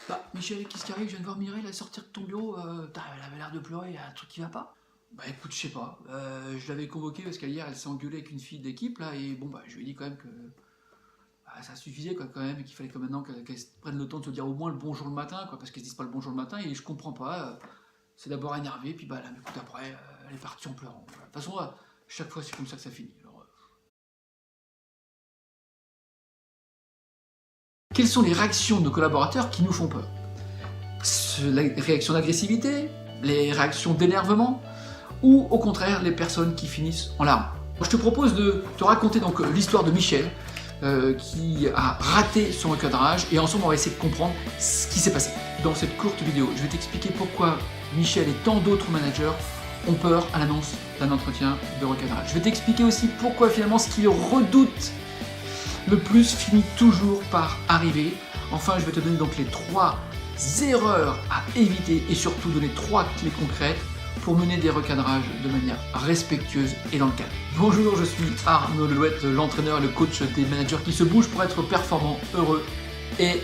Bah, Michel, qu'est-ce qui arrive? Je viens de voir Mireille là, sortir de ton bureau. Elle avait l'air de pleurer, il y a un truc qui va pas? Bah écoute, je sais pas. Je l'avais convoquée parce qu'hier elle s'est engueulée avec une fille d'équipe là, et bon bah je lui ai dit quand même que bah, ça suffisait quoi, quand même, et qu'il fallait que maintenant qu'elle prenne le temps de se dire au moins le bonjour le matin, quoi, parce qu'elle se disent pas le bonjour le matin, et je comprends pas. C'est d'abord énervé, puis bah là, écoute, après, elle est partie en pleurant. Voilà. De toute façon, chaque fois c'est comme ça que ça finit. Alors, quelles sont les réactions de nos collaborateurs qui nous font peur? Les réactions d'agressivité, les réactions d'énervement, ou au contraire les personnes qui finissent en larmes. Je te propose de te raconter donc l'histoire de Michel qui a raté son recadrage, et ensemble on va essayer de comprendre ce qui s'est passé. Dans cette courte vidéo, je vais t'expliquer pourquoi Michel et tant d'autres managers ont peur à l'annonce d'un entretien de recadrage. Je vais t'expliquer aussi pourquoi finalement ce qu'ils redoutent le plus finit toujours par arriver. Enfin, je vais te donner donc les 3 erreurs à éviter et surtout donner 3 clés concrètes pour mener des recadrages de manière respectueuse et dans le cadre. Bonjour, je suis Arnaud Lelouette, l'entraîneur et le coach des managers qui se bougent pour être performants, heureux et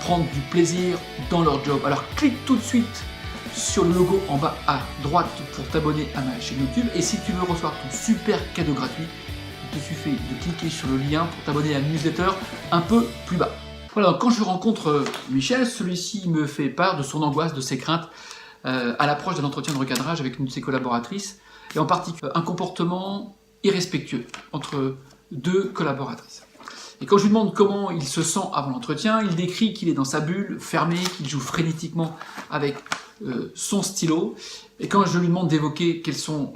prendre du plaisir dans leur job. Alors clique tout de suite sur le logo en bas à droite pour t'abonner à ma chaîne YouTube, et si tu veux recevoir ton super cadeau gratuit, il te suffit de cliquer sur le lien pour t'abonner à la newsletter un peu plus bas. Voilà, donc quand je rencontre Michel, celui-ci me fait part de son angoisse, de ses craintes à l'approche d'un entretien de recadrage avec une de ses collaboratrices, et en particulier un comportement irrespectueux entre 2 collaboratrices. Et quand je lui demande comment il se sent avant l'entretien, il décrit qu'il est dans sa bulle, fermé, qu'il joue frénétiquement avec son stylo. Et quand je lui demande d'évoquer quelles sont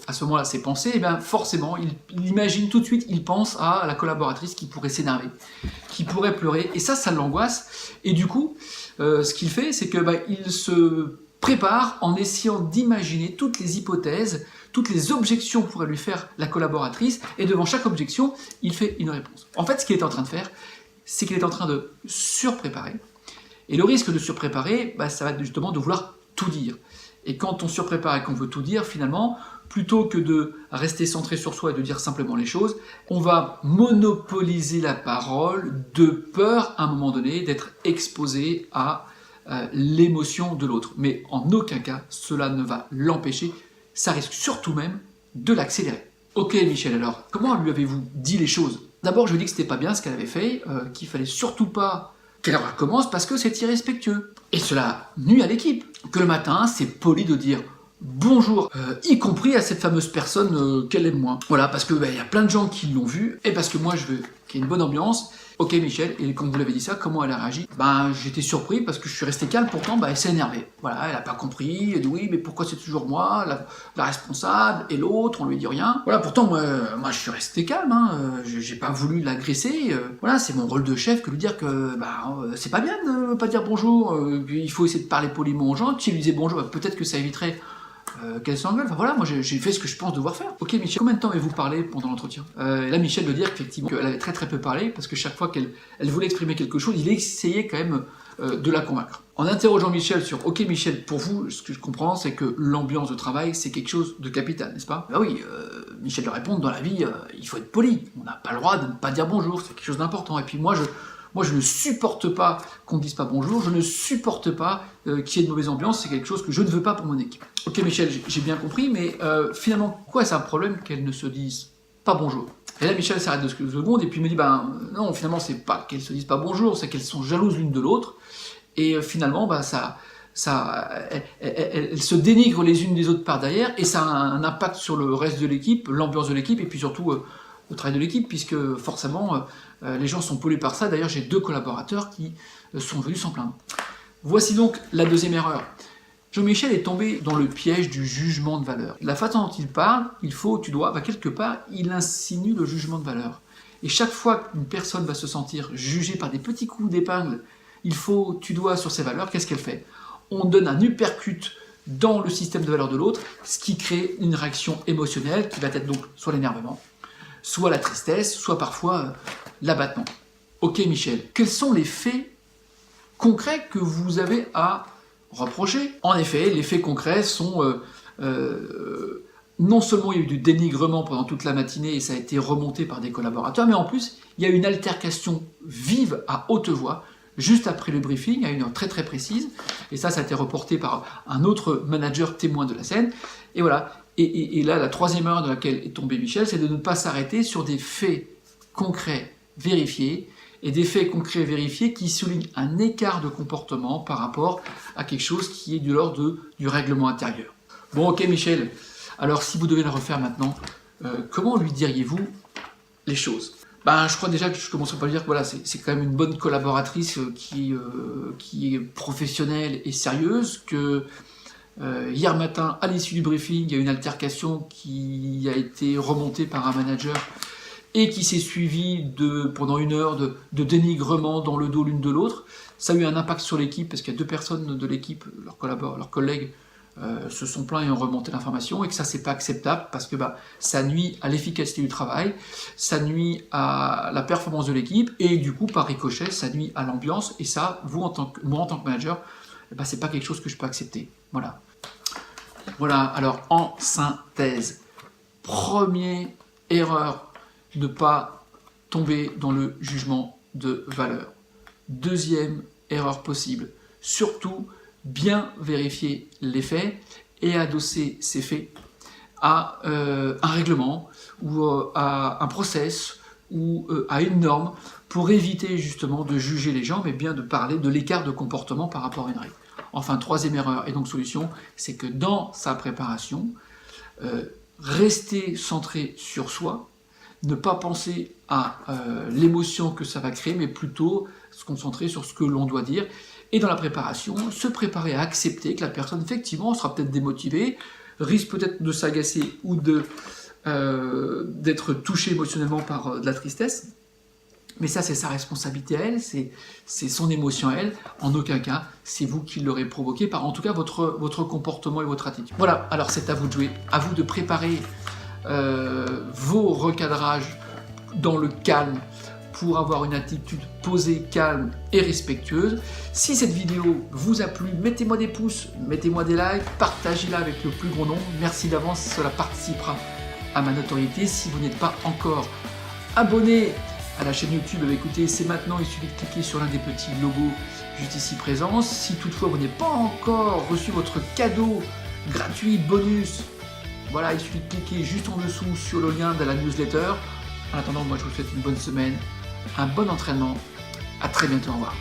à ce moment-là ses pensées, et bien forcément, il imagine tout de suite, il pense à la collaboratrice qui pourrait s'énerver, qui pourrait pleurer, et ça l'angoisse. Et du coup, ce qu'il fait, c'est que il se prépare en essayant d'imaginer toutes les hypothèses, toutes les objections que pourrait lui faire la collaboratrice, et devant chaque objection, il fait une réponse. En fait, ce qu'il est en train de faire, c'est qu'il est en train de surpréparer. Et le risque de surpréparer, ça va être justement de vouloir tout dire. Et quand on surprépare et qu'on veut tout dire, finalement, plutôt que de rester centré sur soi et de dire simplement les choses, on va monopoliser la parole de peur, à un moment donné, d'être exposé à l'émotion de l'autre. Mais en aucun cas, cela ne va l'empêcher, ça risque surtout même de l'accélérer. Ok Michel, alors, comment lui avez-vous dit les choses? D'abord, je lui ai dit que c'était pas bien ce qu'elle avait fait, qu'il fallait surtout pas qu'elle recommence parce que c'est irrespectueux. Et cela nuit à l'équipe. Que le matin, c'est poli de dire bonjour, y compris à cette fameuse personne qu'elle aime moins. Voilà, parce que y a plein de gens qui l'ont vu, et parce que moi je veux qu'il y ait une bonne ambiance. Ok Michel, et quand vous l'avez dit ça, comment elle a réagi? J'étais surpris parce que je suis resté calme, pourtant elle s'est énervée. Voilà, elle a pas compris, elle dit oui mais pourquoi c'est toujours moi, la responsable, et l'autre, on lui dit rien. Voilà, pourtant moi je suis resté calme, hein, j'ai pas voulu l'agresser, voilà, c'est mon rôle de chef que de lui dire que c'est pas bien de pas dire bonjour, il faut essayer de parler poliment aux gens, si elle lui disait bonjour, peut-être que ça éviterait qu'elle s'engueule. Enfin voilà, moi j'ai fait ce que je pense devoir faire. Ok Michel, combien de temps avez-vous parlé pendant l'entretien? Et là Michel veut dire qu'effectivement qu'elle avait très peu parlé, parce que chaque fois qu'elle voulait exprimer quelque chose, il essayait quand même de la convaincre. En interrogeant Michel sur ok Michel, pour vous, ce que je comprends, c'est que l'ambiance de travail, c'est quelque chose de capital, n'est-ce pas? Bah oui, Michel lui répond, dans la vie, il faut être poli. On n'a pas le droit de ne pas dire bonjour, c'est quelque chose d'important. Et puis moi, je ne supporte pas qu'on ne dise pas bonjour, je ne supporte pas qu'il y ait de mauvaise ambiance, c'est quelque chose que je ne veux pas pour mon équipe. Ok Michel, j'ai bien compris, mais finalement, pourquoi c'est un problème qu'elle ne se dise pas bonjour? Et là Michel s'arrête 2 secondes et puis me dit, non, finalement c'est pas qu'elles se disent pas bonjour, c'est qu'elles sont jalouses l'une de l'autre, et finalement elles se dénigrent les unes des autres par derrière, et ça a un impact sur le reste de l'équipe, l'ambiance de l'équipe, et puis surtout le travail de l'équipe, puisque forcément les gens sont pollués par ça. D'ailleurs j'ai 2 collaborateurs qui sont venus s'en plaindre. Voici donc la deuxième erreur. Jean-Michel est tombé dans le piège du jugement de valeur. La façon dont il parle, quelque part, il insinue le jugement de valeur. Et chaque fois qu'une personne va se sentir jugée par des petits coups d'épingle, tu dois sur ses valeurs, qu'est-ce qu'elle fait? On donne un uppercut dans le système de valeur de l'autre, ce qui crée une réaction émotionnelle qui va être donc soit l'énervement, soit la tristesse, soit parfois l'abattement. Ok Michel, quels sont les faits concrets que vous avez à reprocher? En effet, les faits concrets sont non seulement il y a eu du dénigrement pendant toute la matinée et ça a été remonté par des collaborateurs, mais en plus il y a eu une altercation vive à haute voix juste après le briefing, à une heure très très précise, et ça a été reporté par un autre manager témoin de la scène, et voilà. Et là, la troisième erreur dans laquelle est tombé Michel, c'est de ne pas s'arrêter sur des faits concrets vérifiés, et des faits concrets vérifiés qui soulignent un écart de comportement par rapport à quelque chose qui est de l'ordre du règlement intérieur. Bon, ok Michel, alors si vous devez le refaire maintenant, comment lui diriez-vous les choses? Je crois déjà que je commencerai par dire que voilà, c'est quand même une bonne collaboratrice qui est professionnelle et sérieuse, que hier matin, à l'issue du briefing, il y a une altercation qui a été remontée par un manager et qui s'est suivie pendant une heure de dénigrement dans le dos l'une de l'autre. Ça a eu un impact sur l'équipe parce qu'il y a 2 personnes de l'équipe, leurs collègues, se sont plaints et ont remonté l'information, et que ça c'est pas acceptable parce que ça nuit à l'efficacité du travail, ça nuit à la performance de l'équipe, et du coup par ricochet ça nuit à l'ambiance, et ça, moi en tant que manager, c'est pas quelque chose que je peux accepter. Voilà, alors en synthèse, première erreur, ne pas tomber dans le jugement de valeur. Deuxième erreur possible, surtout bien vérifier les faits et adosser ces faits à un règlement ou à un process ou à une norme pour éviter justement de juger les gens, mais bien de parler de l'écart de comportement par rapport à une règle. Enfin, troisième erreur et donc solution, c'est que dans sa préparation, rester centré sur soi, ne pas penser à l'émotion que ça va créer, mais plutôt se concentrer sur ce que l'on doit dire. Et dans la préparation, se préparer à accepter que la personne, effectivement, sera peut-être démotivée, risque peut-être de s'agacer ou d'être touchée émotionnellement par de la tristesse. Mais ça, c'est sa responsabilité à elle, c'est son émotion à elle. En aucun cas, c'est vous qui l'aurez provoqué par, en tout cas, votre comportement et votre attitude. Voilà, alors c'est à vous de jouer, à vous de préparer vos recadrages dans le calme, pour avoir une attitude posée, calme et respectueuse. Si cette vidéo vous a plu, mettez-moi des pouces, mettez-moi des likes, partagez-la avec le plus grand nombre. Merci d'avance, cela participera à ma notoriété. Si vous n'êtes pas encore abonné à la chaîne YouTube, écoutez, c'est maintenant, il suffit de cliquer sur l'un des petits logos juste ici présents. Si toutefois vous n'avez pas encore reçu votre cadeau gratuit, bonus, voilà, il suffit de cliquer juste en dessous sur le lien de la newsletter. En attendant, moi je vous souhaite une bonne semaine, un bon entraînement, à très bientôt, au revoir.